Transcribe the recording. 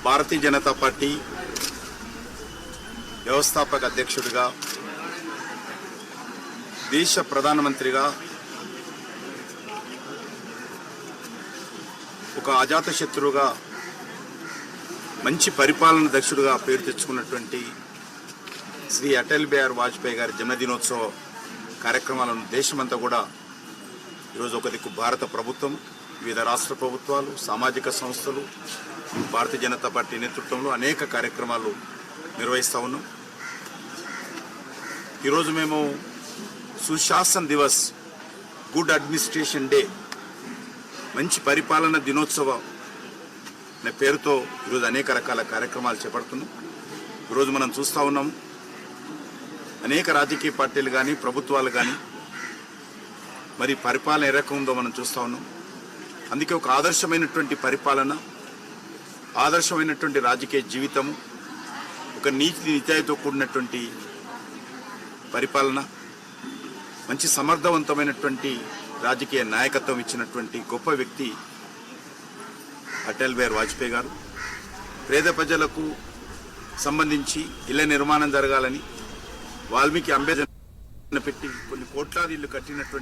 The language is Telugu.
భారతీయ జనతా పార్టీ వ్యవస్థాపక అధ్యక్షుడిగా, దేశ ప్రధానమంత్రిగా, ఒక అజాతశత్రువుగా, మంచి పరిపాలన దక్షుడుగా పేరు తెచ్చుకున్నటువంటి శ్రీ అటల్ బిహారీ వాజ్పేయి గారి జన్మదినోత్సవ కార్యక్రమాలను దేశమంతా కూడా ఈరోజు ఒక దిక్కు భారత ప్రభుత్వం, వివిధ రాష్ట్ర ప్రభుత్వాలు, సామాజిక సంస్థలు, భారతీయ జనతా పార్టీ నేతృత్వంలో అనేక కార్యక్రమాలు నిర్వహిస్తూ ఉన్నాం. ఈరోజు మేము సుశాసన్ దివస్, గుడ్ అడ్మినిస్ట్రేషన్ డే, మంచి పరిపాలన దినోత్సవం అనే పేరుతో ఈరోజు అనేక రకాల కార్యక్రమాలు చేపడుతున్నాం. ఈరోజు మనం చూస్తూ ఉన్నాం, అనేక రాజకీయ పార్టీలు కానీ ప్రభుత్వాలు కానీ మరి పరిపాలన ఏ రకం ఉందో మనం చూస్తూ ఉన్నాం. అందుకే ఒక ఆదర్శమైనటువంటి పరిపాలన, ఆదర్శమైనటువంటి రాజకీయ జీవితము, ఒక నీతి నిజాయితీతో కూడినటువంటి పరిపాలన, మంచి సమర్థవంతమైనటువంటి రాజకీయ నాయకత్వం ఇచ్చినటువంటి గొప్ప వ్యక్తి అటల్ బిహారీ వాజ్పేయి గారు. పేద ప్రజలకు సంబంధించి ఇళ్ల నిర్మాణం జరగాలని వాల్మీకి అంబేద్కర్ పెట్టి కొన్ని కోట్లాది ఇళ్లు కట్టినటువంటి